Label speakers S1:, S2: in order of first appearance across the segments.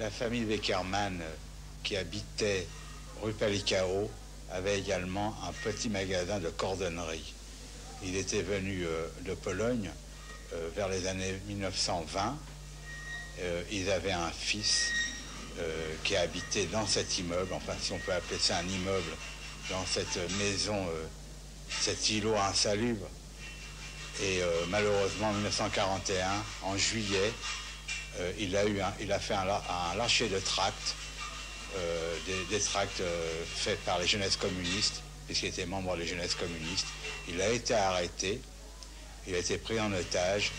S1: La famille Beckerman, qui habitait rue Palicao, avait également un petit magasin de cordonnerie. Il était venu de Pologne vers les années 1920. Ils avaient un fils qui habitait dans cet immeuble, enfin si on peut appeler ça un immeuble, dans cette maison, cet îlot insalubre. Et malheureusement, en 1941, en juillet, il a fait un lâcher de tracts, des tracts faits par les jeunesses communistes, puisqu'il était membre des jeunesses communistes. Il a été arrêté, il a été pris en otage,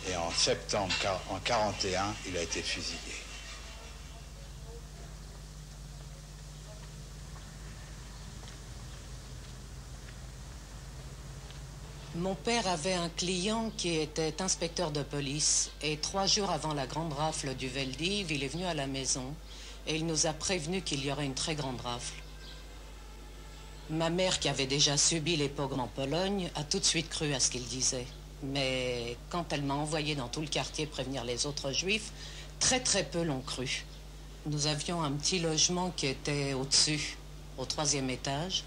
S1: et en septembre 1941, il a été fusillé.
S2: Mon père avait un client qui était inspecteur de police et 3 jours avant la grande rafle du Veldiv, il est venu à la maison et il nous a prévenu qu'il y aurait une très grande rafle. Ma mère, qui avait déjà subi les pogroms en Pologne, a tout de suite cru à ce qu'il disait. Mais quand elle m'a envoyé dans tout le quartier prévenir les autres juifs, très peu l'ont cru. Nous avions un petit logement qui était au-dessus, au 3e étage.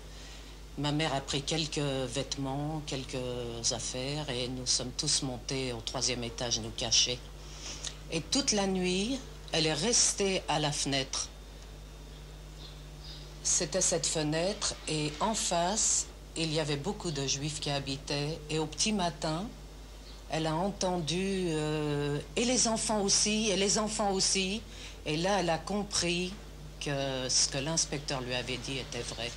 S2: Ma mère a pris quelques vêtements, quelques affaires et nous sommes tous montés au 3e étage nous cacher. Et toute la nuit, elle est restée à la fenêtre. C'était cette fenêtre et en face, il y avait beaucoup de juifs qui habitaient. Et au petit matin, elle a entendu et les enfants aussi, et les enfants aussi. Et là, elle a compris que ce que l'inspecteur lui avait dit était vrai.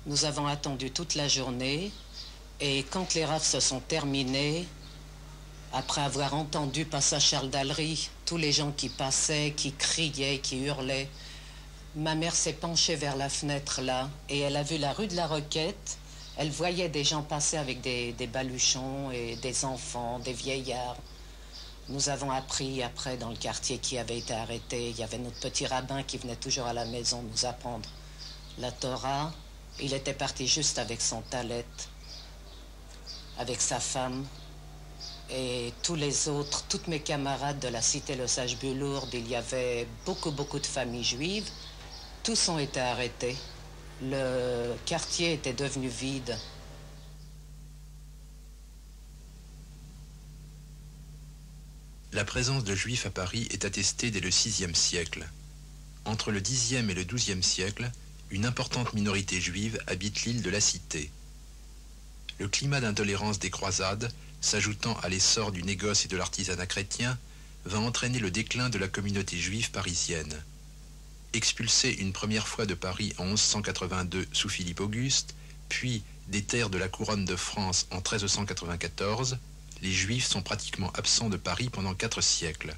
S2: Nous avons attendu toute la journée et quand les rafles se sont terminées, après avoir entendu passage Charles Dallery, tous les gens qui passaient, qui criaient, qui hurlaient, ma mère s'est penchée vers la fenêtre là et elle a vu la rue de la Roquette. Elle voyait des gens passer avec des baluchons et des enfants, des vieillards. Nous avons appris après dans le quartier qui avait été arrêté. Il y avait notre petit rabbin qui venait toujours à la maison nous apprendre la Torah. Il était parti juste avec son talet, avec sa femme et tous les autres, toutes mes camarades de la cité Le Sage-Bulourde. Il y avait beaucoup de familles juives. Tous ont été arrêtés. Le quartier était devenu vide.
S3: La présence de juifs à Paris est attestée dès le VIe siècle. Entre le Xe et le XIIe siècle, une importante minorité juive habite l'île de la Cité. Le climat d'intolérance des croisades, s'ajoutant à l'essor du négoce et de l'artisanat chrétien, va entraîner le déclin de la communauté juive parisienne. Expulsés une première fois de Paris en 1182 sous Philippe Auguste, puis des terres de la couronne de France en 1394, les Juifs sont pratiquement absents de Paris pendant 4 siècles.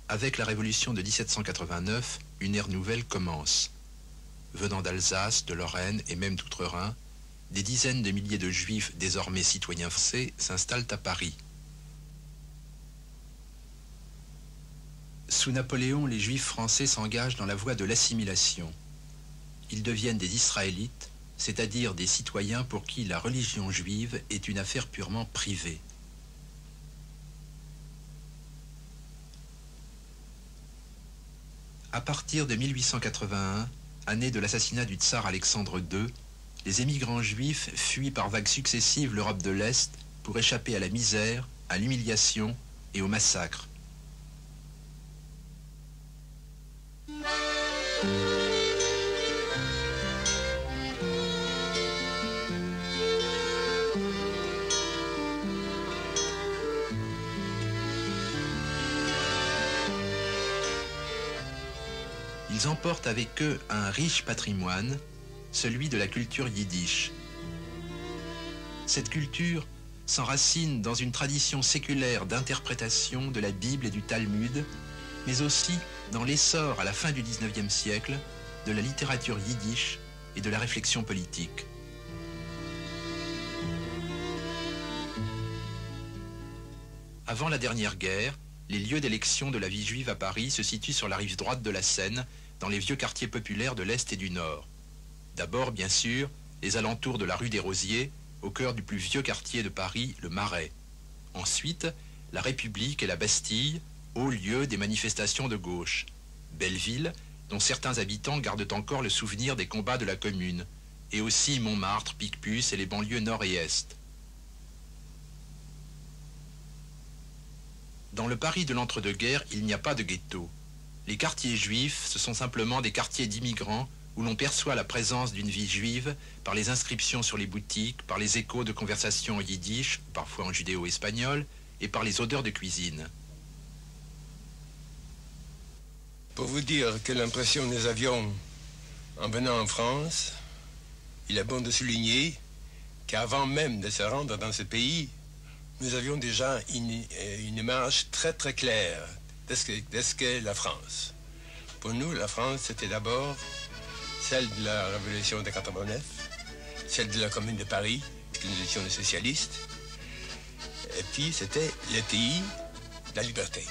S3: Avec la Révolution de 1789, une ère nouvelle commence. Venant d'Alsace, de Lorraine et même d'Outre-Rhin, des dizaines de milliers de Juifs désormais citoyens français s'installent à Paris. Sous Napoléon, les Juifs français s'engagent dans la voie de l'assimilation. Ils deviennent des Israélites, c'est-à-dire des citoyens pour qui la religion juive est une affaire purement privée. À partir de 1881, année de l'assassinat du tsar Alexandre II, les émigrants juifs fuient par vagues successives l'Europe de l'Est pour échapper à la misère, à l'humiliation et au massacre. Ils emportent avec eux un riche patrimoine, celui de la culture yiddish. Cette culture s'enracine dans une tradition séculaire d'interprétation de la Bible et du Talmud, mais aussi dans l'essor à la fin du XIXe siècle de la littérature yiddish et de la réflexion politique. Avant la dernière guerre, les lieux d'élection de la vie juive à Paris se situent sur la rive droite de la Seine, dans les vieux quartiers populaires de l'Est et du Nord. D'abord, bien sûr, les alentours de la rue des Rosiers, au cœur du plus vieux quartier de Paris, le Marais. Ensuite, la République et la Bastille, haut lieu des manifestations de gauche. Belleville, dont certains habitants gardent encore le souvenir des combats de la Commune, et aussi Montmartre, Picpus et les banlieues nord et est. Dans le Paris de l'entre-deux-guerres, il n'y a pas de ghetto. Les quartiers juifs, ce sont simplement des quartiers d'immigrants où l'on perçoit la présence d'une vie juive par les inscriptions sur les boutiques, par les échos de conversations en yiddish, parfois en judéo-espagnol, et par les odeurs de cuisine.
S4: Pour vous dire quelle impression nous avions en venant en France, il est bon de souligner qu'avant même de se rendre dans ce pays, nous avions déjà une image très très claire de ce qu'est la France. Pour nous, la France, c'était d'abord celle de la Révolution de 89, celle de la Commune de Paris, que nous étions des socialistes, et puis c'était le pays de la liberté.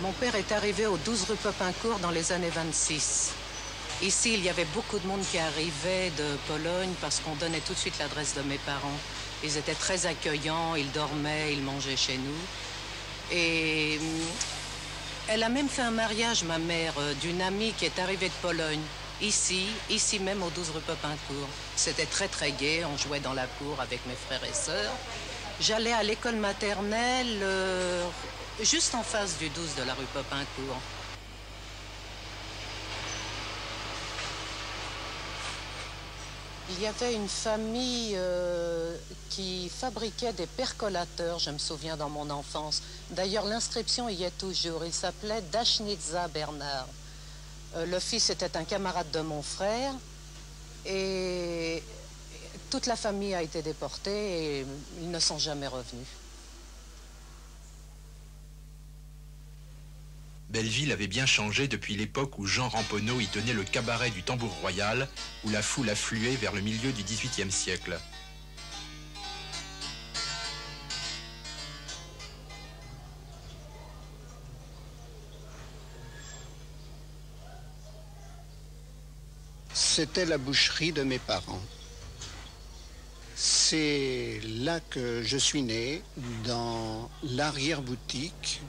S2: Mon père est arrivé au 12 rue Popincourt dans les années 26. Ici, il y avait beaucoup de monde qui arrivait de Pologne parce qu'on donnait tout de suite l'adresse de mes parents. Ils étaient très accueillants, ils dormaient, ils mangeaient chez nous. Et elle a même fait un mariage, ma mère, d'une amie qui est arrivée de Pologne. Ici même au 12 rue Popincourt. C'était très très gai, on jouait dans la cour avec mes frères et sœurs. J'allais à l'école maternelle juste en face du 12 de la rue Popincourt. Il y avait une famille qui fabriquait des percolateurs, je me souviens dans mon enfance. D'ailleurs, l'inscription y est toujours. Il s'appelait Dachnitza Bernard. Le fils était un camarade de mon frère et toute la famille a été déportée et ils ne sont jamais revenus.
S3: Belleville avait bien changé depuis l'époque où Jean Ramponneau y tenait le cabaret du Tambour Royal, où la foule affluait vers le milieu du XVIIIe siècle.
S5: C'était la boucherie de mes parents. C'est là que je suis né, dans l'arrière-boutique.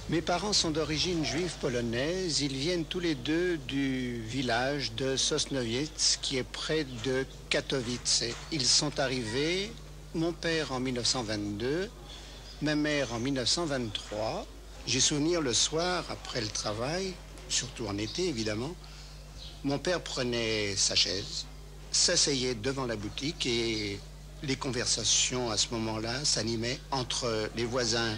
S5: Mes parents sont d'origine juive polonaise. Ils viennent tous les deux du village de Sosnowiec, qui est près de Katowice. Ils sont arrivés, mon père en 1922, ma mère en 1923. J'ai souvenir le soir, après le travail, surtout en été évidemment, mon père prenait sa chaise, s'asseyait devant la boutique et les conversations à ce moment-là s'animaient entre les voisins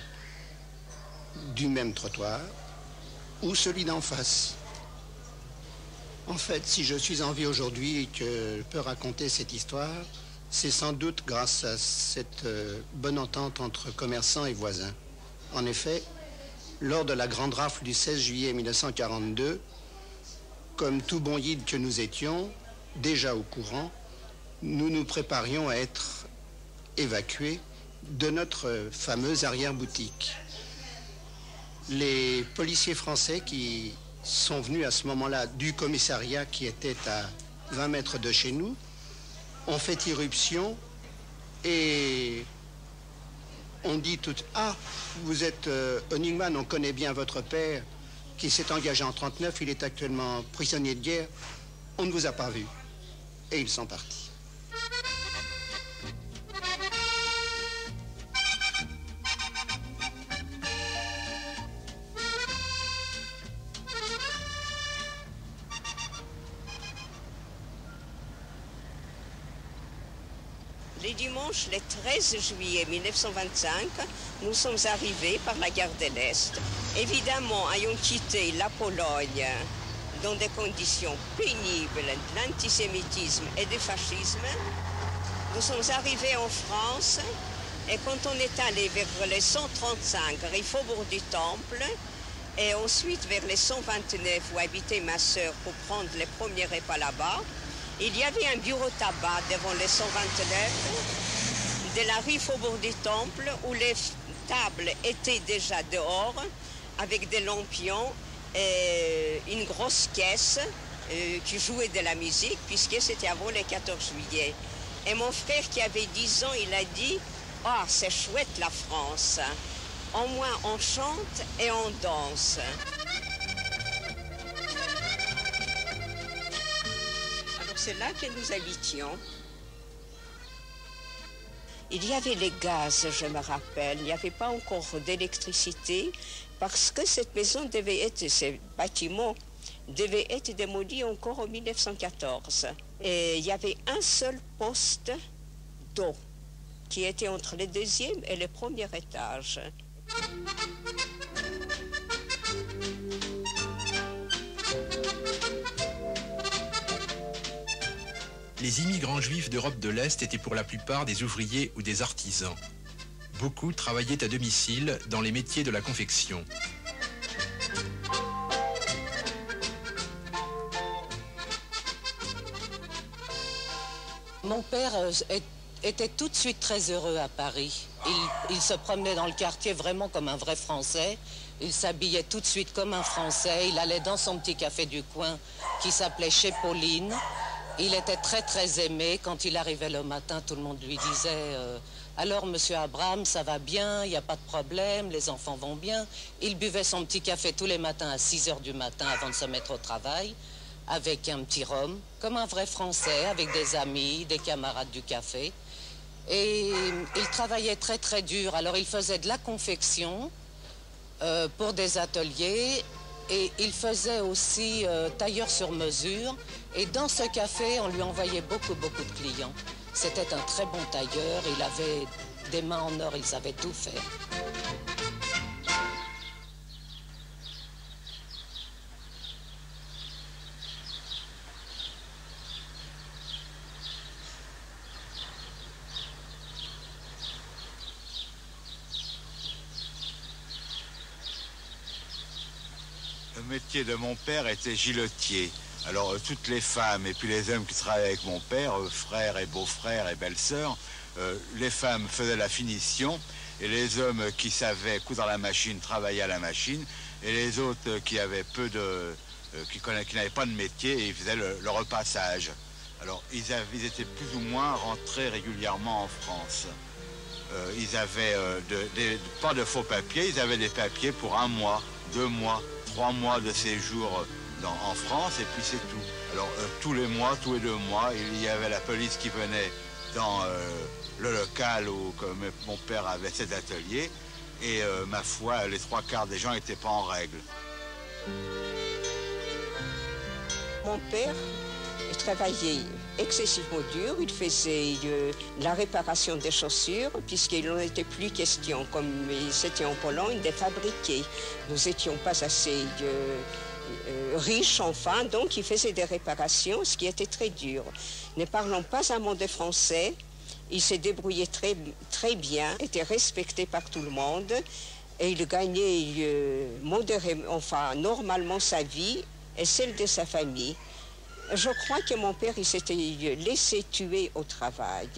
S5: du même trottoir ou celui d'en face. En fait, si je suis en vie aujourd'hui et que je peux raconter cette histoire, c'est sans doute grâce à cette bonne entente entre commerçants et voisins. En effet, lors de la grande rafle du 16 juillet 1942, comme tout bon yid que nous étions, déjà au courant, nous nous préparions à être évacués de notre fameuse arrière-boutique. Les policiers français qui sont venus à ce moment-là du commissariat qui était à 20 mètres de chez nous ont fait irruption et on dit tout... Ah, vous êtes Honigman, on connaît bien votre père qui s'est engagé en 1939, il est actuellement prisonnier de guerre, on ne vous a pas vu. Et ils sont partis.
S6: Le dimanche, le 13 juillet 1925, nous sommes arrivés par la gare de l'Est. Évidemment, ayant quitté la Pologne dans des conditions pénibles d'antisémitisme et de fascisme, Nous sommes arrivés en France et quand on est allé vers les 135 rue Faubourg du Temple et ensuite vers les 129 où habitait ma sœur pour prendre les premiers repas là-bas, il y avait un bureau tabac devant les 129 de la rue Faubourg du Temple où les tables étaient déjà dehors avec des lampions et une grosse caisse qui jouait de la musique puisque c'était avant le 14 juillet. Et mon frère qui avait 10 ans, il a dit « Ah, c'est chouette la France. Au moins on chante et on danse. » Alors c'est là que nous habitions. Il y avait les gaz, je me rappelle. Il n'y avait pas encore d'électricité parce que cette maison devait être, ces bâtiments devaient être démolis encore en 1914. Et il y avait un seul poste d'eau qui était entre le deuxième et le premier étage.
S3: Les immigrants juifs d'Europe de l'Est étaient pour la plupart des ouvriers ou des artisans. Beaucoup travaillaient à domicile dans les métiers de la confection.
S2: Mon père était tout de suite très heureux à Paris. Il se promenait dans le quartier vraiment comme un vrai Français. Il s'habillait tout de suite comme un Français. Il allait dans son petit café du coin qui s'appelait Chez Pauline. Il était très très aimé. Quand il arrivait le matin, tout le monde lui disait alors monsieur Abraham, ça va bien, il n'y a pas de problème, les enfants vont bien. Il buvait son petit café tous les matins à 6h du matin avant de se mettre au travail, avec un petit rhum, comme un vrai Français, avec des amis, des camarades du café. Et il travaillait très très dur. Alors il faisait de la confection pour des ateliers et il faisait aussi tailleur sur mesure. Et dans ce café, on lui envoyait beaucoup de clients. C'était un très bon tailleur, il avait des mains en or, il savait tout faire.
S1: Le métier de mon père était gilotier. Alors toutes les femmes et puis les hommes qui travaillaient avec mon père, frères et beaux-frères et belles-sœurs, les femmes faisaient la finition et les hommes qui savaient coudre à la machine travaillaient à la machine et les autres qui avaient qui n'avaient pas de métier, ils faisaient le repassage. Alors ils étaient plus ou moins rentrés régulièrement en France. Ils avaient pas de faux papiers, ils avaient des papiers pour 1 mois, 2 mois, 3 mois de séjour en France et puis c'est tout. Alors tous les mois, tous les 2 mois, il y avait la police qui venait dans le local où mon père avait cet atelier et ma foi, les 3/4 des gens n'étaient pas en règle.
S6: Mon père travaillait excessivement dur, il faisait la réparation des chaussures puisqu'il n'en était plus question, comme c'était en Pologne, de fabriquer. Nous n'étions pas assez riches enfin, donc il faisait des réparations, ce qui était très dur. Ne parlant pas un mot de français, il se débrouillait très bien, était respecté par tout le monde et il gagnait normalement sa vie et celle de sa famille. Je crois que mon père, il s'était laissé tuer au travail.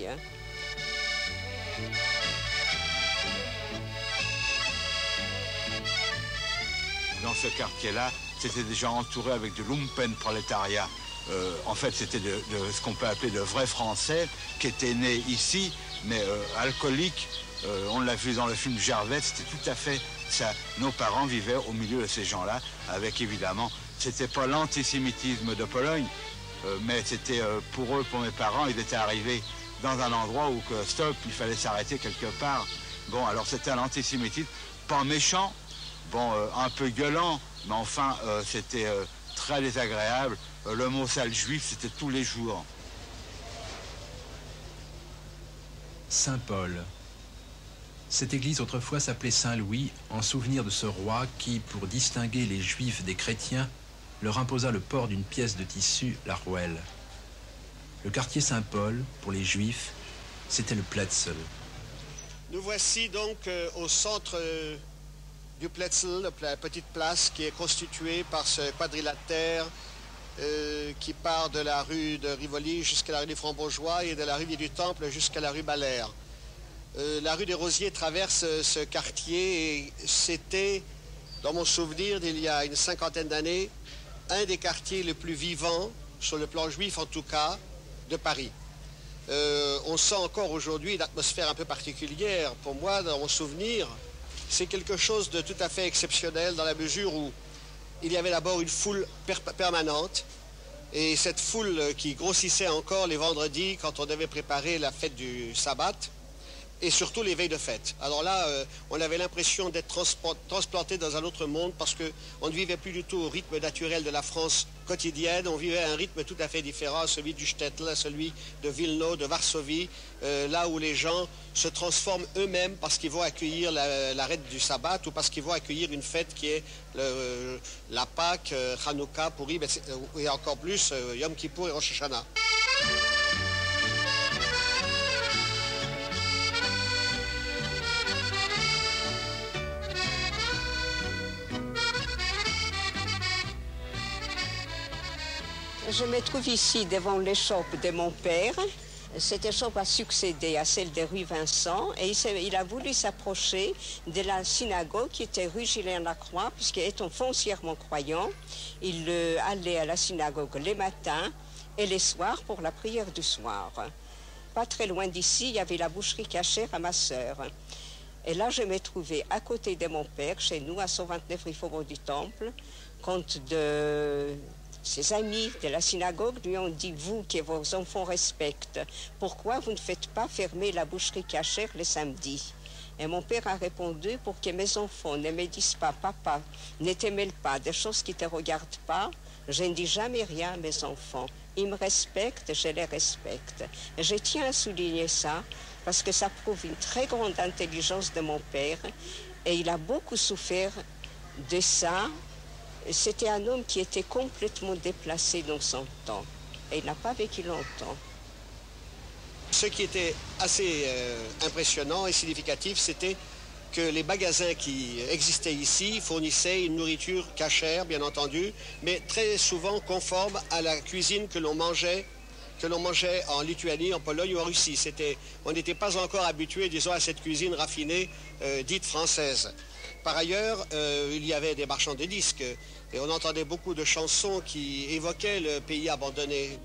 S1: Dans ce quartier-là, c'était déjà entouré avec du lumpen prolétariat. En fait, c'était de ce qu'on peut appeler de vrais Français qui étaient nés ici, mais alcooliques. On l'a vu dans le film Gervais, c'était tout à fait ça. Nos parents vivaient au milieu de ces gens-là, avec évidemment, c'était pas l'antisémitisme de Pologne, mais c'était pour eux, pour mes parents, ils étaient arrivés dans un endroit où stop, il fallait s'arrêter quelque part. Bon, alors c'était un antisémitisme, pas méchant, bon, un peu gueulant, mais enfin, c'était très désagréable. Le mot sale juif, c'était tous les jours.
S3: Saint-Paul. Cette église autrefois s'appelait Saint-Louis, en souvenir de ce roi qui, pour distinguer les juifs des chrétiens, leur imposa le port d'une pièce de tissu, la rouelle. Le quartier Saint-Paul, pour les juifs, c'était le Plätzel.
S5: Nous voici donc au centre du Plätzel, la petite place qui est constituée par ce quadrilatère qui part de la rue de Rivoli jusqu'à la rue des Francs-Bourgeois et de la rue du Temple jusqu'à la rue Balère. La rue des Rosiers traverse ce quartier et c'était, dans mon souvenir d'il y a une cinquantaine d'années, un des quartiers les plus vivants, sur le plan juif en tout cas, de Paris. On sent encore aujourd'hui une atmosphère un peu particulière. Pour moi, dans mon souvenir, c'est quelque chose de tout à fait exceptionnel dans la mesure où il y avait d'abord une foule permanente et cette foule qui grossissait encore les vendredis quand on devait préparer la fête du sabbat et surtout les veilles de fête. Alors là, on avait l'impression d'être transplanté dans un autre monde parce qu'on ne vivait plus du tout au rythme naturel de la France quotidienne, on vivait un rythme tout à fait différent, celui du Shtetl, celui de Vilno, de Varsovie, là où les gens se transforment eux-mêmes parce qu'ils vont accueillir l'arrêt du sabbat ou parce qu'ils vont accueillir une fête qui est la Pâque, Hanouka, Purim, et encore plus Yom Kippour et Rosh Hashanah.
S6: Je me trouve ici devant l'échoppe de mon père. Cette échoppe a succédé à celle de rue Vincent et il a voulu s'approcher de la synagogue qui était rue Gilles-Lacroix, puisqu'étant foncièrement croyant, il allait à la synagogue les matins et les soirs pour la prière du soir. Pas très loin d'ici, il y avait la boucherie cachère à ma sœur. Et là, je me trouvais à côté de mon père, chez nous, à 129 rue Faubourg du Temple, quand ses amis de la synagogue lui ont dit, vous que vos enfants respectent, pourquoi vous ne faites pas fermer la boucherie cachère le samedi? Et mon père a répondu, pour que mes enfants ne me disent pas, papa, ne te mêle pas des choses qui ne te regardent pas, je ne dis jamais rien à mes enfants. Ils me respectent, je les respecte. Et je tiens à souligner ça, parce que ça prouve une très grande intelligence de mon père, et il a beaucoup souffert de ça. C'était un homme qui était complètement déplacé dans son temps et il n'a pas vécu longtemps.
S5: Ce qui était assez impressionnant et significatif, c'était que les magasins qui existaient ici fournissaient une nourriture cachère, bien entendu, mais très souvent conforme à la cuisine que l'on mangeait en Lituanie, en Pologne ou en Russie. On n'était pas encore habitué, disons, à cette cuisine raffinée dite française. Par ailleurs, il y avait des marchands de disques et on entendait beaucoup de chansons qui évoquaient le pays abandonné.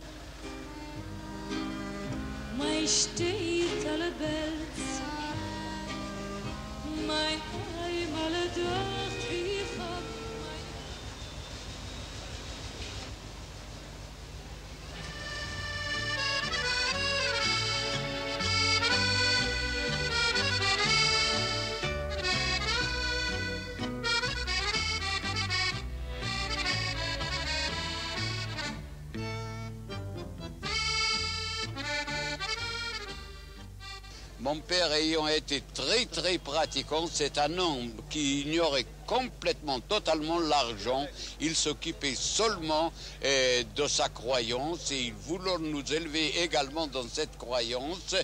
S7: Mon père ayant été très pratiquant, c'est un homme qui ignorait complètement, totalement l'argent. Il s'occupait seulement de sa croyance et il voulait nous élever également dans cette croyance.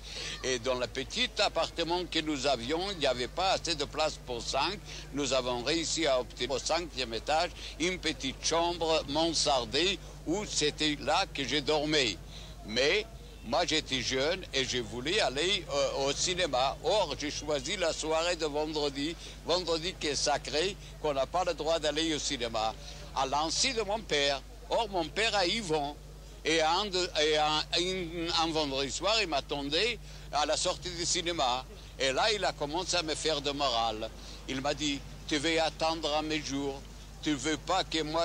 S7: Et dans le petit appartement que nous avions, il n'y avait pas assez de place pour 5. Nous avons réussi à obtenir au 5e étage une petite chambre mansardée où c'était là que je dormais. Mais moi, j'étais jeune et je voulais aller au cinéma. Or, j'ai choisi la soirée de vendredi qui est sacré, qu'on n'a pas le droit d'aller au cinéma, à l'insu de mon père. Or, mon père a Yvon. Et un vendredi soir, il m'attendait à la sortie du cinéma. Et là, il a commencé à me faire de morale. Il m'a dit, tu veux attendre à mes jours. Tu ne veux pas que moi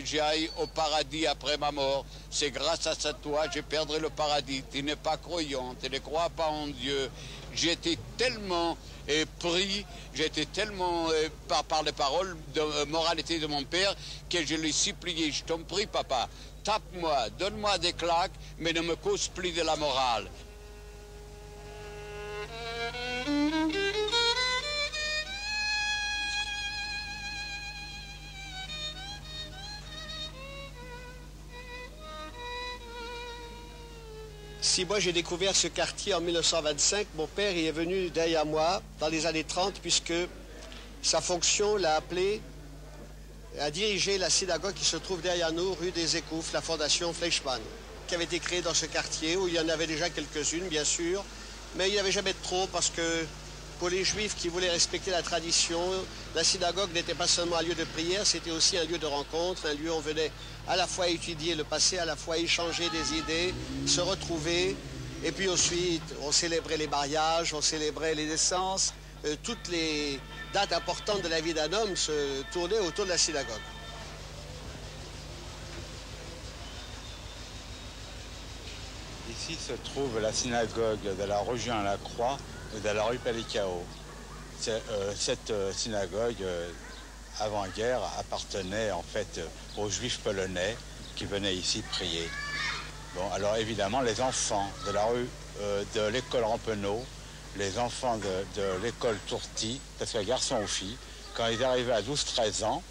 S7: j'aille au paradis après ma mort. C'est grâce à ça, toi, je perdrai le paradis. Tu n'es pas croyant, tu ne crois pas en Dieu. J'étais tellement pris, j'étais tellement par les paroles de moralité de mon père que je lui suppliais, je t'en prie, papa, tape-moi, donne-moi des claques, mais ne me cause plus de la morale.
S8: Si moi j'ai découvert ce quartier en 1925, mon père y est venu derrière moi dans les années 30 puisque sa fonction l'a appelé à diriger la synagogue qui se trouve derrière nous, rue des Écouffes, la fondation Fleischmann, qui avait été créée dans ce quartier où il y en avait déjà quelques-unes, bien sûr, mais il n'y avait jamais de trop parce que pour les Juifs qui voulaient respecter la tradition, la synagogue n'était pas seulement un lieu de prière, c'était aussi un lieu de rencontre, un lieu où on venait à la fois étudier le passé, à la fois échanger des idées, se retrouver, et puis ensuite on célébrait les mariages, on célébrait les naissances, toutes les dates importantes de la vie d'un homme se tournaient autour de la synagogue.
S1: Ici se trouve la synagogue de la rue Juin-Lacroix et de la rue Palicao. Cette synagogue, avant-guerre, appartenait en fait aux Juifs polonais qui venaient ici prier. Bon, alors évidemment, les enfants de la rue de l'école Rampeneau, les enfants de l'école Tourti, parce qu'il y a garçons ou filles, quand ils arrivaient à 12-13 ans,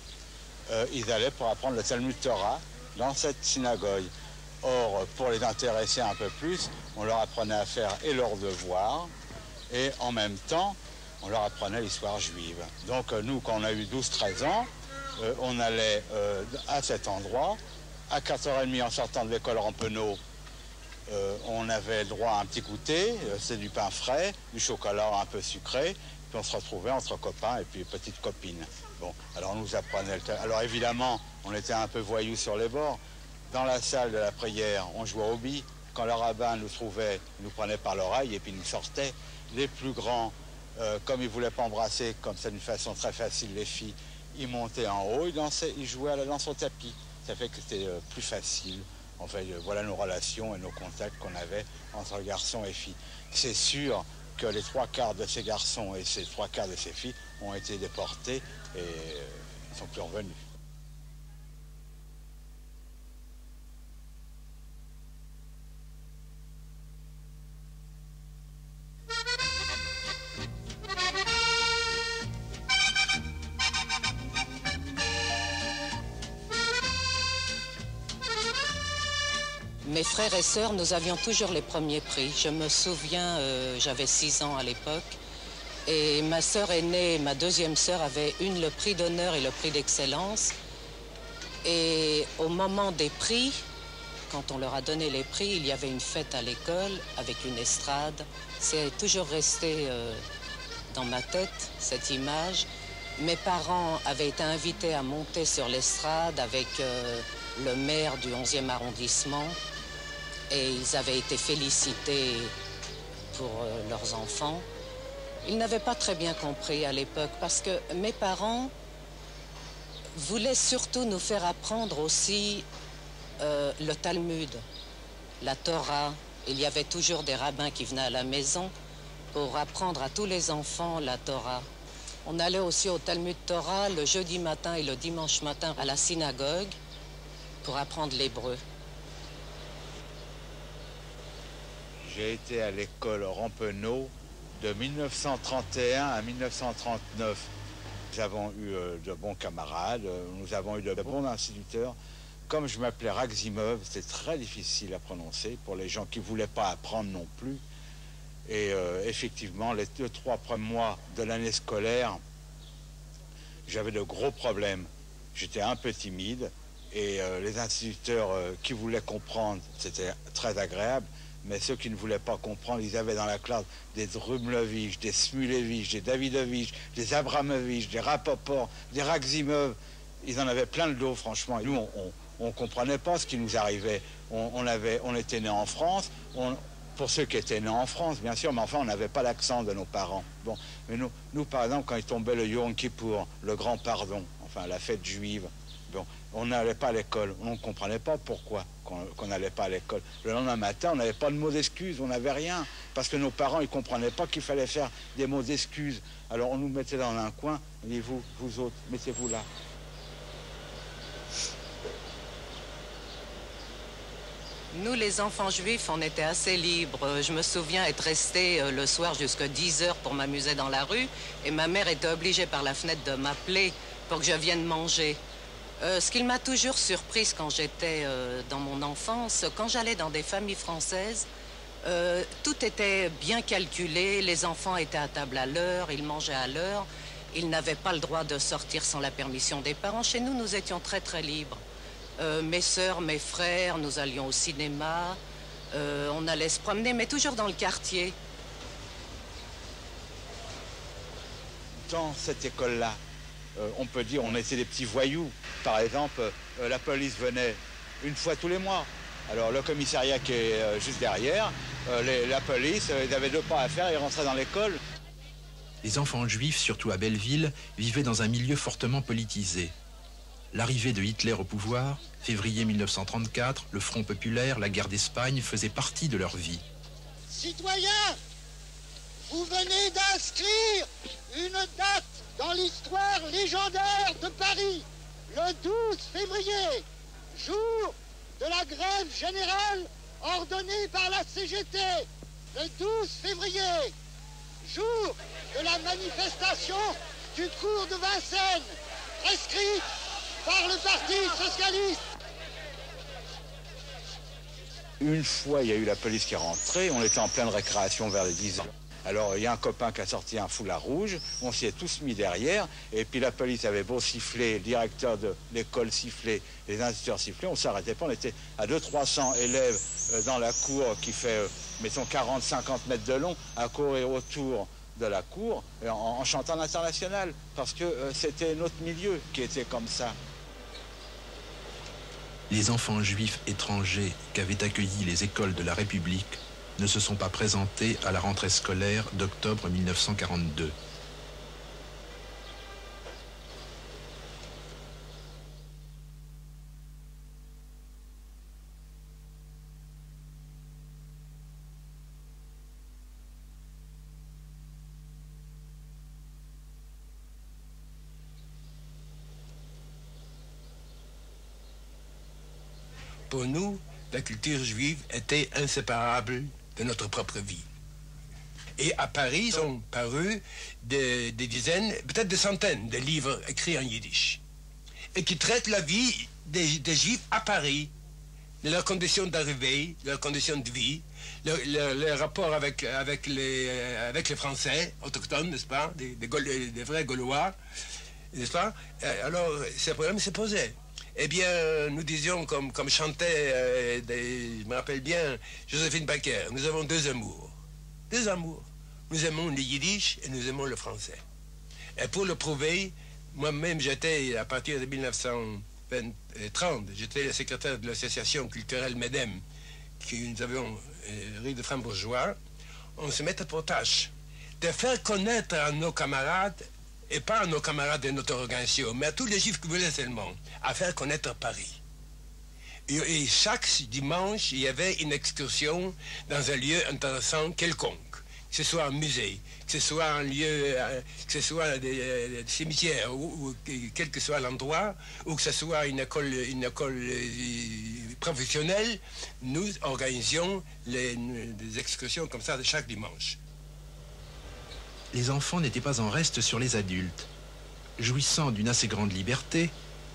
S1: ils allaient pour apprendre le Talmud Torah dans cette synagogue. Or, pour les intéresser un peu plus, on leur apprenait à faire et leurs devoirs, et en même temps, on leur apprenait l'histoire juive. Donc nous, quand on a eu 12-13 ans, on allait à cet endroit. À 4h30, en sortant de l'école Rampeneau, on avait droit à un petit goûter, c'est du pain frais, du chocolat un peu sucré, puis on se retrouvait entre copains et puis petites copines. Bon, alors on nous apprenait le... Alors évidemment, on était un peu voyous sur les bords. Dans la salle de la prière, on jouait au billes. Quand le rabbin nous trouvait, il nous prenait par l'oreille et puis nous sortait. Les plus grands, comme ils ne voulaient pas embrasser, comme c'est d'une façon très facile les filles, ils montaient en haut, ils jouaient à la danse au tapis. Ça fait que c'était plus facile. En fait, voilà nos relations et nos contacts qu'on avait entre garçons et filles. C'est sûr que les 3/4 de ces garçons et ces 3/4 de ces filles ont été déportés et ne sont plus revenus.
S2: Mes frères et sœurs, nous avions toujours les premiers prix. Je me souviens, j'avais 6 ans à l'époque, et ma sœur aînée, ma deuxième sœur, avait le prix d'honneur et le prix d'excellence. Et au moment des prix, quand on leur a donné les prix, il y avait une fête à l'école avec une estrade. C'est toujours resté dans ma tête, cette image. Mes parents avaient été invités à monter sur l'estrade avec le maire du 11e arrondissement. Et ils avaient été félicités pour leurs enfants. Ils n'avaient pas très bien compris à l'époque parce que mes parents voulaient surtout nous faire apprendre aussi le Talmud, la Torah. Il y avait toujours des rabbins qui venaient à la maison pour apprendre à tous les enfants la Torah. On allait aussi au Talmud Torah le jeudi matin et le dimanche matin à la synagogue pour apprendre l'hébreu.
S1: J'ai été à l'école Rampeneau de 1931 à 1939. Nous avons eu de bons camarades, nous avons eu de bons instituteurs. Comme je m'appelais Raximov, c'était très difficile à prononcer pour les gens qui ne voulaient pas apprendre non plus. Et effectivement, les 2-3 premiers mois de l'année scolaire, j'avais de gros problèmes. J'étais un peu timide et les instituteurs qui voulaient comprendre, c'était très agréable. Mais ceux qui ne voulaient pas comprendre, ils avaient dans la classe des Drumlevich, des Smulevich, des Davidovich, des Abramovich, des Rapoport, des Raximov. Ils en avaient plein le dos, franchement. Et nous, on ne comprenait pas ce qui nous arrivait. On était nés en France. Pour ceux qui étaient nés en France, bien sûr, mais enfin, on n'avait pas l'accent de nos parents. Bon, mais nous, par exemple, quand il tombait le Yom Kippour, le grand pardon, enfin, la fête juive, bon, on n'allait pas à l'école. On ne comprenait pas pourquoi qu'on n'allait pas à l'école. Le lendemain matin, on n'avait pas de mots d'excuses, on n'avait rien. Parce que nos parents, ils ne comprenaient pas qu'il fallait faire des mots d'excuses. Alors on nous mettait dans un coin, on dit vous autres, mettez-vous là.
S2: Nous, les enfants juifs, on était assez libres. Je me souviens être resté le soir jusqu'à 10 heures pour m'amuser dans la rue. Et ma mère était obligée par la fenêtre de m'appeler pour que je vienne manger. Ce qui m'a toujours surprise quand j'étais dans mon enfance, quand j'allais dans des familles françaises, Tout était bien calculé, les enfants étaient à table à l'heure, ils mangeaient à l'heure, ils n'avaient pas le droit de sortir sans la permission des parents. Chez nous, nous étions très très libres. Mes sœurs, mes frères, nous allions au cinéma, on allait se promener, mais toujours dans le quartier.
S1: Dans cette école-là, on peut dire on était des petits voyous. Par exemple, la police venait une fois tous les mois. Alors le commissariat qui est juste derrière, la police, ils avaient 2 pas à faire, ils rentraient dans l'école.
S3: Les enfants juifs, surtout à Belleville, vivaient dans un milieu fortement politisé. L'arrivée de Hitler au pouvoir, février 1934, le Front populaire, la guerre d'Espagne faisaient partie de leur vie.
S9: Citoyens, vous venez d'inscrire une date dans l'histoire légendaire de Paris, le 12 février, jour de la grève générale ordonnée par la CGT. Le 12 février, jour de la manifestation du cours de Vincennes, prescrite par le Parti socialiste.
S1: Une fois, il y a eu la police qui est rentrée, on était en pleine récréation vers les 10 ans. Alors, il y a un copain qui a sorti un foulard rouge, on s'y est tous mis derrière, et puis la police avait beau siffler, le directeur de l'école sifflait, les instituteurs sifflaient, on ne s'arrêtait pas, on était à 200-300 élèves dans la cour qui fait, mettons, 40-50 mètres de long, à courir autour de la cour, en chantant l'international, parce que c'était notre milieu qui était comme ça.
S3: Les enfants juifs étrangers qu'avaient accueillis les écoles de la République ne se sont pas présentés à la rentrée scolaire d'octobre 1942.
S4: Pour nous, la culture juive était inséparable de notre propre vie. Et à Paris sont parus des dizaines, peut-être des centaines de livres écrits en yiddish, et qui traitent la vie des Juifs à Paris, de leurs conditions d'arrivée, de leurs conditions de vie, leur rapport avec les Français autochtones, n'est-ce pas, des vrais Gaulois, n'est-ce pas. Alors, ce problème s'est posé. Eh bien, nous disions, comme chantait, je me rappelle bien, Joséphine Baker, nous avons 2 amours. 2 amours. Nous aimons le yiddish et nous aimons le français. Et pour le prouver, moi-même, j'étais, à partir de 1930, j'étais le secrétaire de l'association culturelle MEDEM, que nous avions rue de Frambourgeois. On se mettait pour tâche de faire connaître à nos camarades, et pas à nos camarades de notre organisation, mais à tous les Juifs qui voulaient seulement, à faire connaître Paris. Et chaque dimanche, il y avait une excursion dans un lieu intéressant quelconque, que ce soit un musée, que ce soit un lieu, que ce soit des cimetières, ou quel que soit l'endroit, ou que ce soit une école professionnelle, nous organisions des excursions comme ça de chaque dimanche.
S3: Les enfants n'étaient pas en reste sur les adultes. Jouissant d'une assez grande liberté,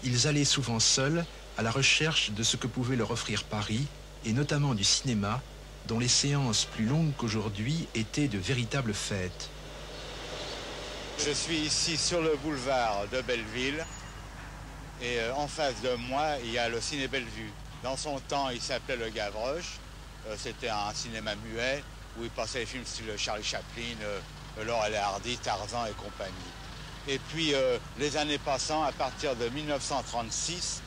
S3: ils allaient souvent seuls à la recherche de ce que pouvait leur offrir Paris, et notamment du cinéma, dont les séances plus longues qu'aujourd'hui étaient de véritables fêtes.
S1: Je suis ici sur le boulevard de Belleville, et en face de moi, il y a le Ciné Bellevue. Dans son temps, il s'appelait le Gavroche. C'était un cinéma muet où il passait les films style Charlie Chaplin, Laurel et Hardy, Tarzan et compagnie. Et puis, les années passant, à partir de 1936,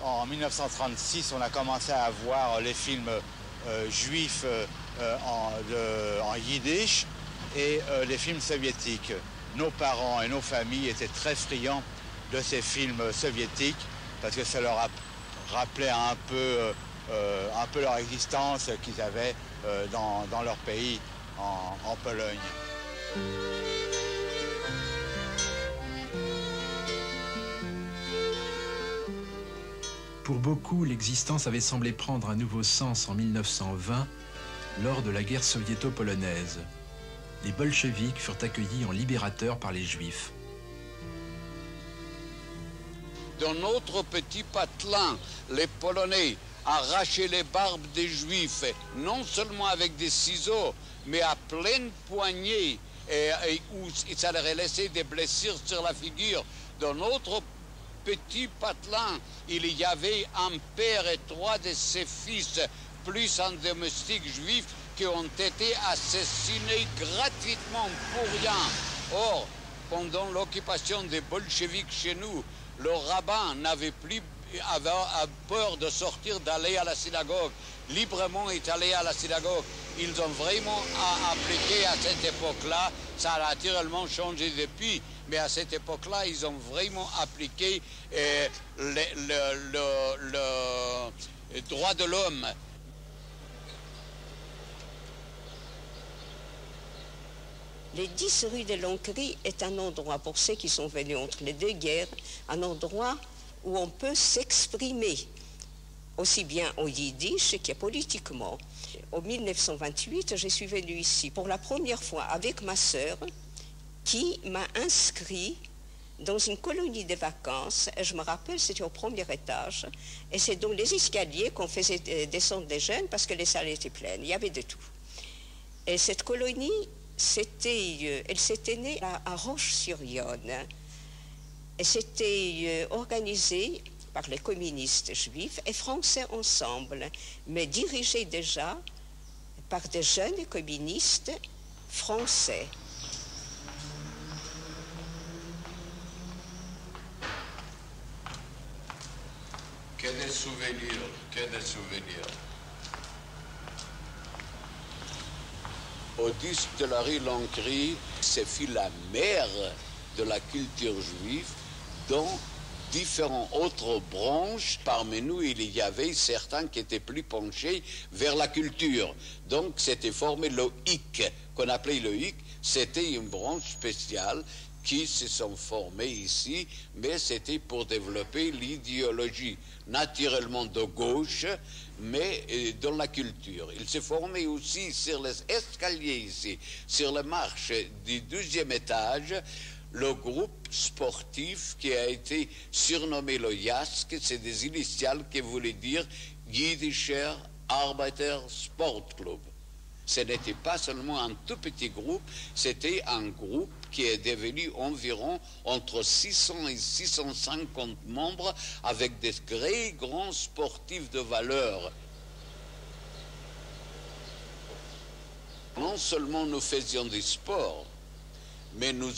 S1: en 1936, on a commencé à voir les films juifs en yiddish et les films soviétiques. Nos parents et nos familles étaient très friands de ces films soviétiques parce que ça leur rappelait un peu leur existence qu'ils avaient dans leur pays, en Pologne.
S3: Pour beaucoup, l'existence avait semblé prendre un nouveau sens en 1920, lors de la guerre soviéto-polonaise. Les bolcheviks furent accueillis en libérateurs par les Juifs.
S7: Dans notre petit patelin, les Polonais arracher les barbes des Juifs, non seulement avec des ciseaux, mais à pleine poignée, et où ça leur a laissé des blessures sur la figure. Dans notre petit patelin, il y avait un père et 3 de ses fils, plus un domestique juif, qui ont été assassinés gratuitement pour rien. Or, pendant l'occupation des bolcheviks chez nous, le rabbin n'avait plus peur de sortir, d'aller à la synagogue. Librement est allé à la synagogue. Ils ont vraiment appliqué à cette époque-là, ça a naturellement changé depuis, mais à cette époque-là, ils ont vraiment appliqué le droit de l'homme.
S6: Les 10 rues de Lonquerie est un endroit, pour ceux qui sont venus entre les deux guerres, un endroit où on peut s'exprimer, aussi bien au yiddish que politiquement. En 1928, je suis venue ici pour la première fois avec ma sœur, qui m'a inscrit dans une colonie de vacances. Je me rappelle, c'était au premier étage, et c'est dans les escaliers qu'on faisait descendre des jeunes parce que les salles étaient pleines, il y avait de tout. Et cette colonie, elle s'était née à Roche-sur-Yonne. Et c'était organisé par les communistes juifs et français ensemble, mais dirigé déjà par des jeunes communistes français.
S7: Que des souvenirs, que des souvenirs. Au 10 de la rue Lonquerie, c'est fut la mère de la culture juive, dont différentes autres branches. Parmi nous, il y avait certains qui étaient plus penchés vers la culture. Donc, c'était formé le HIC, qu'on appelait le HIC. C'était une branche spéciale qui se sont formés ici, mais c'était pour développer l'idéologie naturellement de gauche, mais dans la culture. Il s'est formé aussi sur les escaliers ici, sur les marches du 12e étage, le groupe sportif qui a été surnommé le JASK, c'est des initiales qui voulaient dire Jiddischer Arbeiter Sportclub. Ce n'était pas seulement un tout petit groupe, c'était un groupe qui est devenu environ entre 600 et 650 membres avec des très grands sportifs de valeur. Non seulement nous faisions du sport, mais nous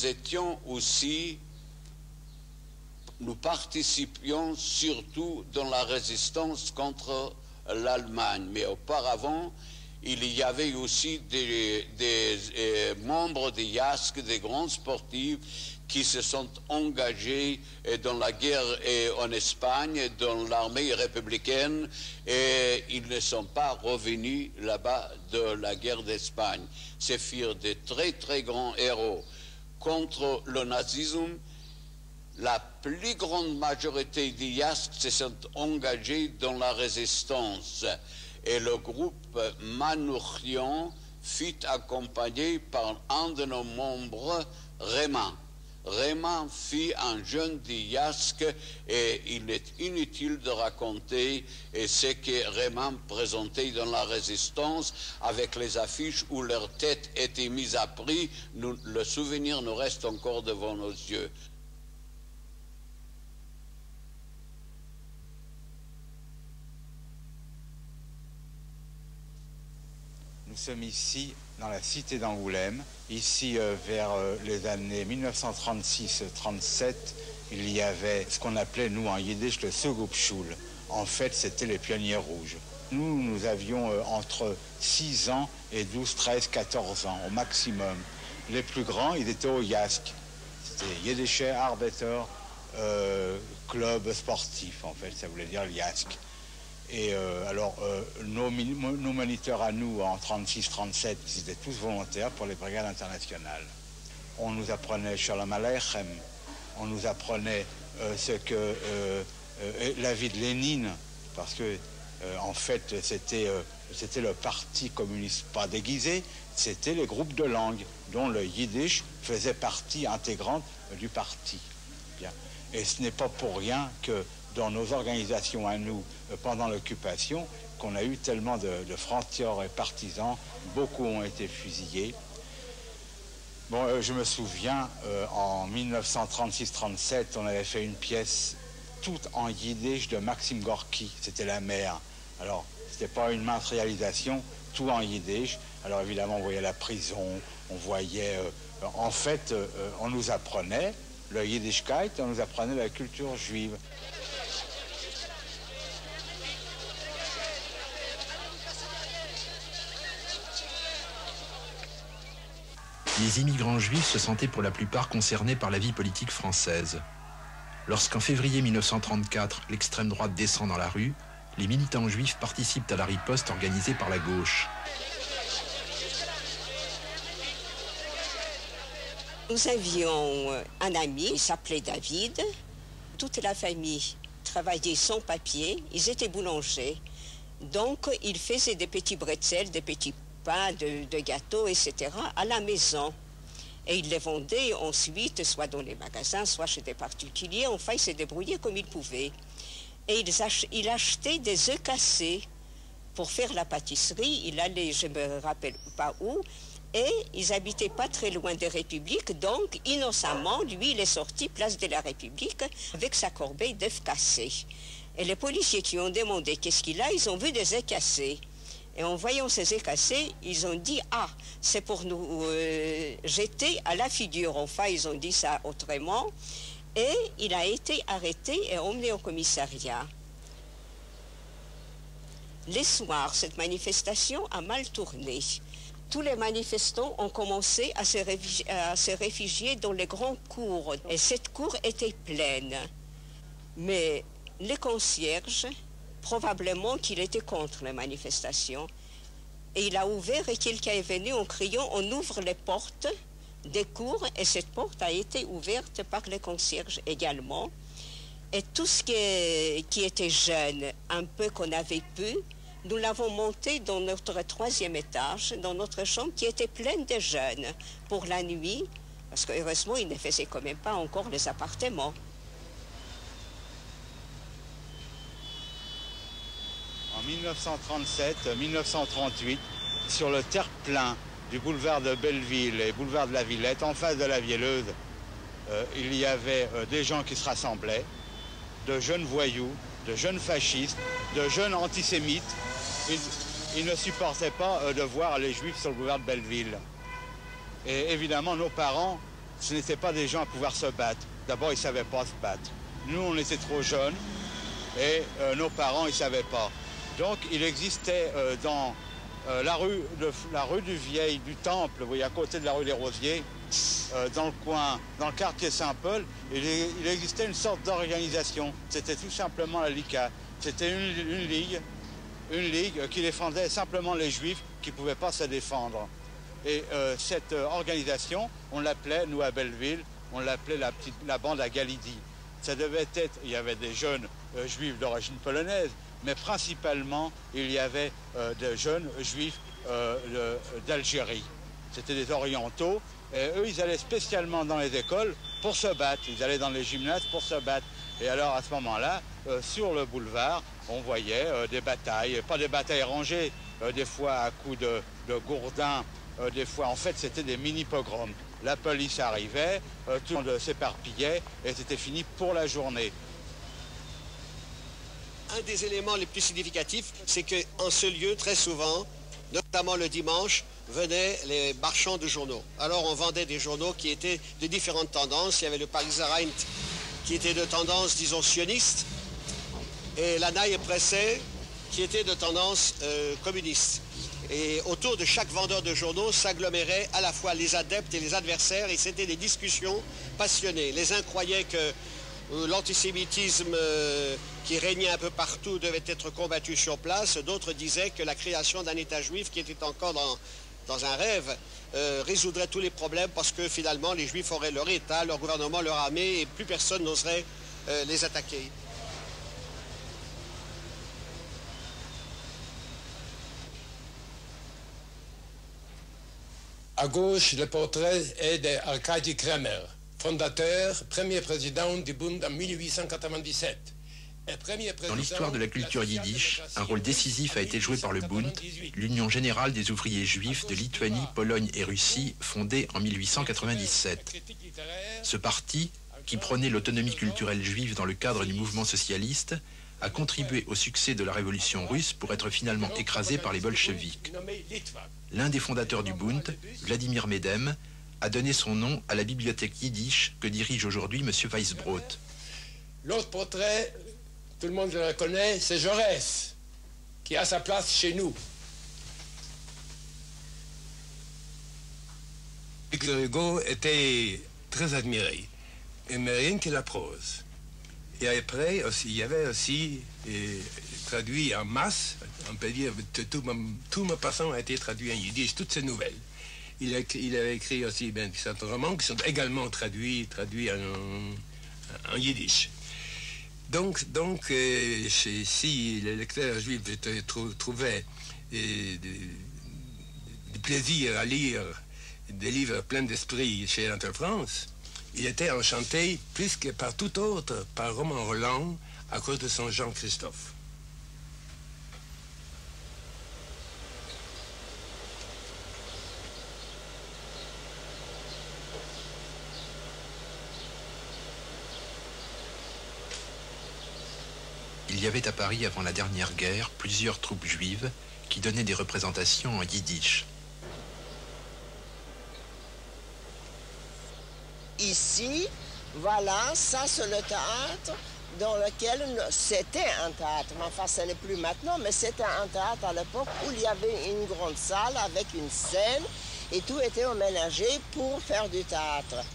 S7: participions surtout dans la résistance contre l'Allemagne. Mais auparavant, il y avait aussi des membres des JASK, des grands sportifs, qui se sont engagés dans la guerre en Espagne, dans l'armée républicaine, et ils ne sont pas revenus là-bas de la guerre d'Espagne. Ce furent des très très grands héros. Contre le nazisme, la plus grande majorité des JASK se sont engagés dans la résistance. Et le groupe Manouchian fut accompagné par un de nos membres, Raymond. Raymond fut un jeune du JASK et il est inutile de raconter ce que Raymond présentait dans la résistance avec les affiches où leur tête était mise à prix. Le souvenir nous reste encore devant nos yeux.
S1: Nous sommes ici dans la cité d'Angoulême. Ici, vers les années 1936-37, il y avait ce qu'on appelait, nous, en yiddish, le Sugubschule. En fait, c'était les pionniers rouges. Nous avions entre 6 ans et 12, 13, 14 ans, au maximum. Les plus grands, ils étaient au JASK. C'était Jiddischer Arbeiter Club sportif, en fait, ça voulait dire le JASK. Et nos moniteurs à nous, en 36-37, ils étaient tous volontaires pour les brigades internationales. On nous apprenait Shalom Aleichem, on nous apprenait la vie de Lénine, parce que, en fait, c'était le parti communiste pas déguisé, c'était les groupes de langue, dont le yiddish faisait partie intégrante du parti. Bien. Et ce n'est pas pour rien que dans nos organisations à nous pendant l'occupation qu'on a eu tellement de francs-tireurs et partisans. Beaucoup ont été fusillés. Bon, je me souviens, en 1936-37, on avait fait une pièce toute en yiddish de Maxime Gorky. C'était La Mer. Alors, c'était pas une mince réalisation, tout en yiddish. Alors évidemment, on voyait la prison, on voyait... en fait, on nous apprenait le Yiddishkeit, on nous apprenait la culture juive.
S3: Les immigrants juifs se sentaient pour la plupart concernés par la vie politique française. Lorsqu'en février 1934, l'extrême droite descend dans la rue, les militants juifs participent à la riposte organisée par la gauche.
S6: Nous avions un ami, il s'appelait David. Toute la famille travaillait sans papier, ils étaient boulangers. Donc, ils faisaient des petits bretzels, des petits pains, de gâteaux, etc. à la maison. Et ils les vendaient ensuite, soit dans les magasins, soit chez des particuliers. Enfin, ils se débrouillaient comme ils pouvaient. Et il achetait des œufs cassés pour faire la pâtisserie. Il allait, je ne me rappelle pas où, et ils habitaient pas très loin des Républiques. Donc, innocemment, lui, il est sorti place de la République avec sa corbeille d'œufs cassés. Et les policiers qui ont demandé qu'est-ce qu'il a, ils ont vu des œufs cassés. Et en voyant ces œufs cassés, ils ont dit « Ah, c'est pour nous jeter à la figure ». Enfin, ils ont dit ça autrement. Et il a été arrêté et emmené au commissariat. Les soirs, cette manifestation a mal tourné. Tous les manifestants ont commencé à se réfugier dans les grandes cours. Et cette cour était pleine. Mais les concierges, probablement qu'il était contre les manifestations. Et il a ouvert et quelqu'un est venu en criant « On ouvre les portes des cours » et cette porte a été ouverte par les concierges également. Et tout ce qui était jeune, un peu qu'on avait pu, nous l'avons monté dans notre 3e étage, dans notre chambre qui était pleine de jeunes pour la nuit, parce que heureusement, ils ne faisaient quand même pas encore les appartements.
S1: En 1937-1938, sur le terre-plein du boulevard de Belleville et boulevard de la Villette, en face de la Vielleuse, il y avait des gens qui se rassemblaient, de jeunes voyous, de jeunes fascistes, de jeunes antisémites. Ils ne supportaient pas de voir les Juifs sur le boulevard de Belleville. Et évidemment, nos parents, ce n'étaient pas des gens à pouvoir se battre. D'abord, ils ne savaient pas se battre. Nous, on était trop jeunes et nos parents, ils ne savaient pas. Donc, il existait dans la rue du Vieil, du Temple, vous voyez, à côté de la rue des Rosiers, dans le coin, dans le quartier Saint-Paul, il existait une sorte d'organisation. C'était tout simplement la LICA. C'était une ligue qui défendait simplement les Juifs qui ne pouvaient pas se défendre. Et cette organisation, on l'appelait, nous à Belleville, on l'appelait la bande à Galidi. Ça devait être, il y avait des jeunes Juifs d'origine polonaise, mais principalement, il y avait de jeunes Juifs d'Algérie. C'était des orientaux, et eux, ils allaient spécialement dans les écoles pour se battre. Ils allaient dans les gymnases pour se battre. Et alors, à ce moment-là, sur le boulevard, on voyait des batailles, pas des batailles rangées, des fois à coups de gourdins, des fois, en fait, c'était des mini-pogroms. La police arrivait, tout le monde s'éparpillait, et c'était fini pour la journée.
S8: Un des éléments les plus significatifs, c'est qu'en ce lieu, très souvent, notamment le dimanche, venaient les marchands de journaux. Alors on vendait des journaux qui étaient de différentes tendances. Il y avait le Pariser Heint qui était de tendance, disons, sioniste, et la Neue Presse qui était de tendance communiste. Et autour de chaque vendeur de journaux s'aggloméraient à la fois les adeptes et les adversaires, et c'était des discussions passionnées. Les uns croyaient que l'antisémitisme qui régnait un peu partout devait être combattu sur place. D'autres disaient que la création d'un État juif, qui était encore dans un rêve, résoudrait tous les problèmes parce que finalement les Juifs auraient leur État, leur gouvernement, leur armée, et plus personne n'oserait les attaquer.
S4: À gauche, le portrait est d'Arkady Kremer, fondateur, premier président du Bund en 1897.
S3: Dans l'histoire de la culture yiddish, un rôle décisif a été joué par le Bund, l'Union générale des ouvriers juifs de Lituanie, Pologne et Russie, fondée en 1897. Ce parti, qui prônait l'autonomie culturelle juive dans le cadre du mouvement socialiste, a contribué au succès de la révolution russe pour être finalement écrasé par les bolcheviks. L'un des fondateurs du Bund, Vladimir Medem, a donné son nom à la bibliothèque yiddish que dirige aujourd'hui M. Weisbrot.
S4: L'autre portrait, tout le monde le connaît, c'est Jaurès, qui a sa place chez nous. Victor Hugo était très admiré, mais rien que la prose. Et après, aussi, il y avait aussi traduit en masse, on peut dire, tout ma passant a été traduit en yiddish, toutes ces nouvelles. Il a écrit aussi certains romans qui sont également traduits en yiddish. Donc si les lecteurs juifs trouvaient du plaisir à lire des livres pleins d'esprit chez Anatole France, il était enchanté plus que par tout autre, par Roman Roland, à cause de son Jean-Christophe.
S3: Il y avait à Paris avant la dernière guerre plusieurs troupes juives qui donnaient des représentations en yiddish.
S10: Ici, voilà, ça c'est le théâtre dans lequel c'était un théâtre. Enfin, ce n'est plus maintenant, mais c'était un théâtre à l'époque où il y avait une grande salle avec une scène et tout était aménagé pour faire du théâtre.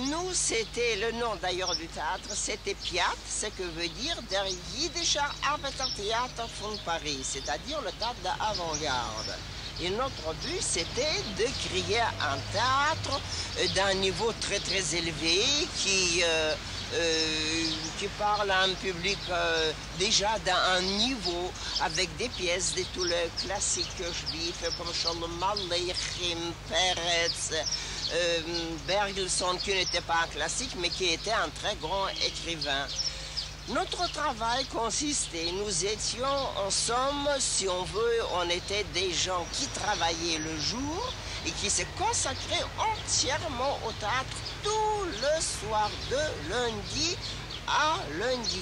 S10: Nous, c'était le nom d'ailleurs du théâtre, c'était Piat, ce que veut dire der Jiddischer Arbeitertheater von Paris, c'est-à-dire le théâtre d'avant-garde. Et notre but, c'était de créer un théâtre d'un niveau très très élevé qui parle à un public déjà d'un niveau avec des pièces de tous les classiques juifs comme Shalom Aleichem, Peretz, Bergelsson qui n'était pas un classique mais qui était un très grand écrivain. Notre travail consistait, nous étions en somme, si on veut, on était des gens qui travaillaient le jour et qui se consacraient entièrement au théâtre tout le soir de lundi à lundi.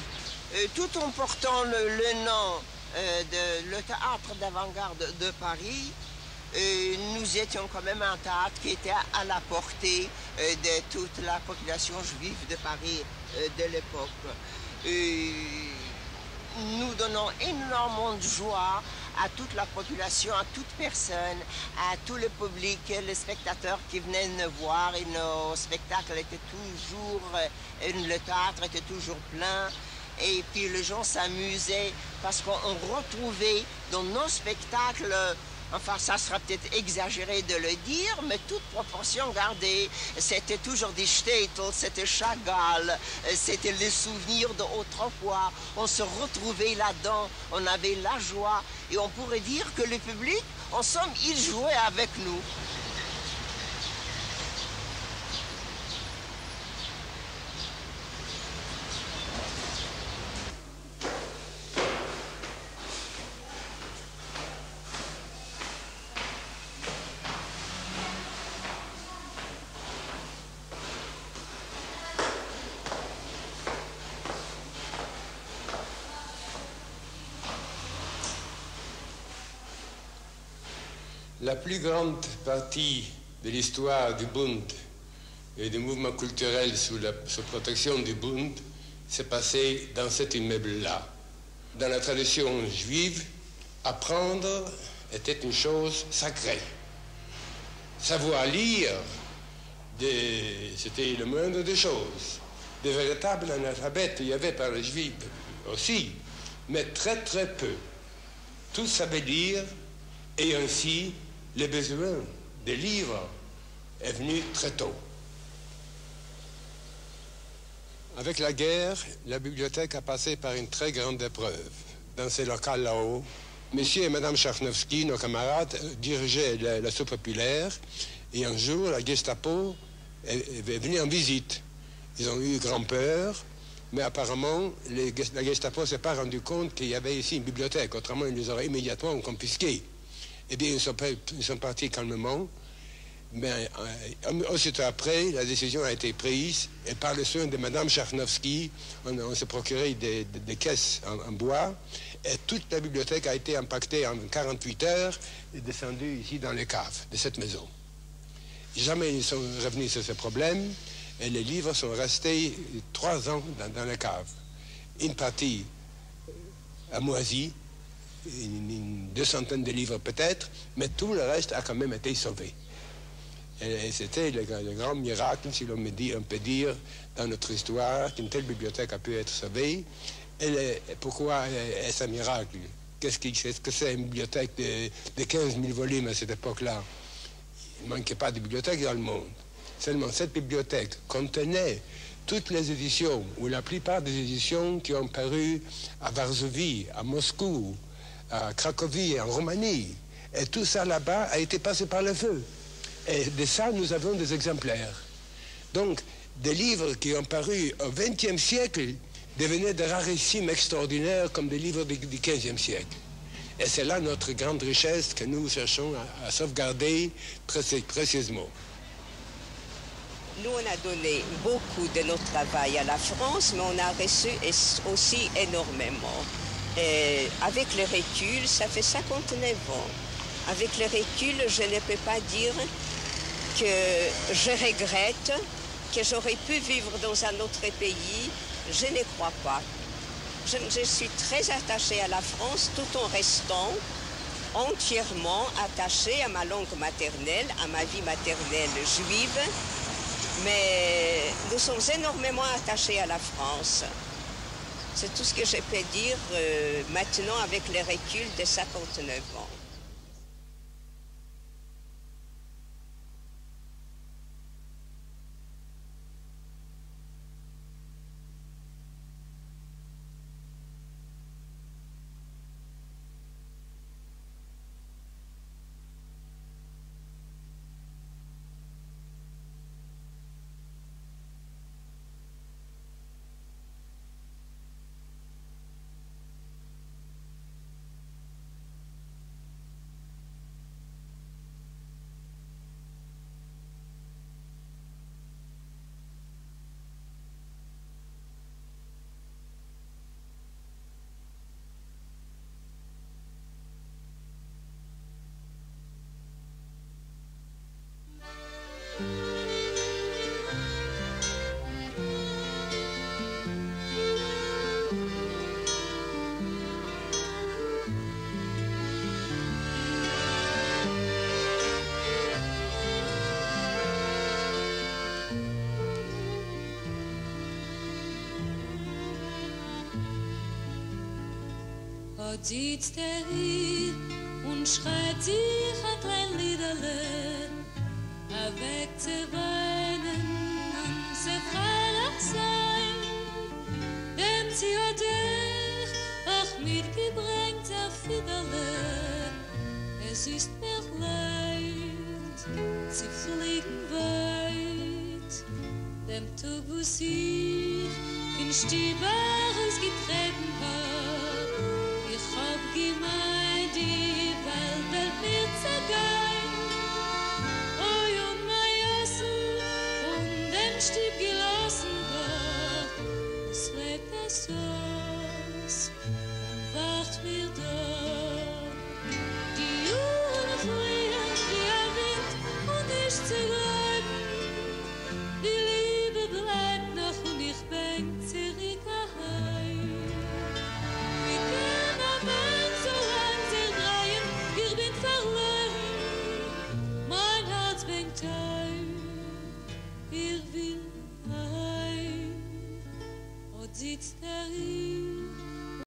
S10: Tout en portant le nom de le théâtre d'avant-garde de Paris, nous étions quand même un théâtre qui était à la portée de toute la population juive de Paris de l'époque. Nous donnons énormément de joie à toute la population, à toute personne, à tout le public, les spectateurs qui venaient nous voir. Et nos spectacles étaient toujours, le théâtre était toujours plein. Et puis les gens s'amusaient parce qu'on retrouvait dans nos spectacles, enfin ça sera peut-être exagéré de le dire, mais toute proportion gardée. C'était toujours des Städtel, c'était Chagall, c'était les souvenirs d'autrefois. On se retrouvait là-dedans, on avait la joie. Et on pourrait dire que le public, en somme, il jouait avec nous.
S4: La plus grande partie de l'histoire du Bund et du mouvement culturel sous protection du Bund s'est passée dans cet immeuble-là. Dans la tradition juive, apprendre était une chose sacrée. Savoir lire, c'était le moindre des choses. De véritables analphabètes, il y avait par les juifs aussi, mais très très peu. Tous savaient lire et ainsi le besoin de livres est venu très tôt. Avec la guerre, la bibliothèque a passé par une très grande épreuve. Dans ces locales là-haut, Monsieur et Madame Charnowski, nos camarades, dirigeaient l'assaut populaire et un jour, la Gestapo est venue en visite. Ils ont eu grand peur Mais apparemment, la Gestapo ne s'est pas rendu compte qu'il y avait ici une bibliothèque. Autrement, ils les auraient immédiatement confisqués. Eh bien, ils sont partis calmement. Mais aussitôt après, la décision a été prise. Et par le soin de Mme Charnovsky, on s'est procuré des caisses en bois. Et toute la bibliothèque a été impactée en 48 heures et descendue ici dans les caves de cette maison. Jamais ils sont revenus sur ce problème. Et les livres sont restés 3 ans dans la cave. Une partie a moisi, une 200aine de livres peut-être, mais tout le reste a quand même été sauvé. Et c'était le grand miracle, si l'on peut dire, dans notre histoire, qu'une telle bibliothèque a pu être sauvée. Et pourquoi est-ce un miracle? Qu'est-ce que c'est une bibliothèque de 15 000 volumes à cette époque-là? Il ne manquait pas de bibliothèque dans le monde. Seulement, cette bibliothèque contenait toutes les éditions, ou la plupart des éditions qui ont paru à Varsovie, à Moscou, à Cracovie, en Roumanie. Et tout ça là-bas a été passé par le feu. Et de ça, nous avons des exemplaires. Donc, des livres qui ont paru au XXe siècle devenaient des rarissimes extraordinaires comme des livres du XVe siècle. Et c'est là notre grande richesse que nous cherchons à sauvegarder précieusement.
S6: Nous, on a donné beaucoup de notre travail à la France, mais on a reçu aussi énormément. Et avec le recul, ça fait 59 ans. Avec le recul, je ne peux pas dire que je regrette, que j'aurais pu vivre dans un autre pays. Je ne crois pas. Je suis très attachée à la France tout en restant entièrement attachée à ma langue maternelle, à ma vie maternelle juive. Mais nous sommes énormément attachés à la France. C'est tout ce que je peux dire maintenant avec le recul de 59 ans.
S11: Sitzt hier und schreit sich ein klein Liederle, weckt zu weinen und zu freilich sein, denn sie hat dich auch mitgebracht auf Wiederle. Es ist mir leid, sie fliegen weit, dem Tag, wo sie in Stiebachs getreten war. Ich hab gemeint, die Welt wird mir zergein. Oh, und mein Essen und den Stieb gelassen war. Es lebt es aus und wacht mir da.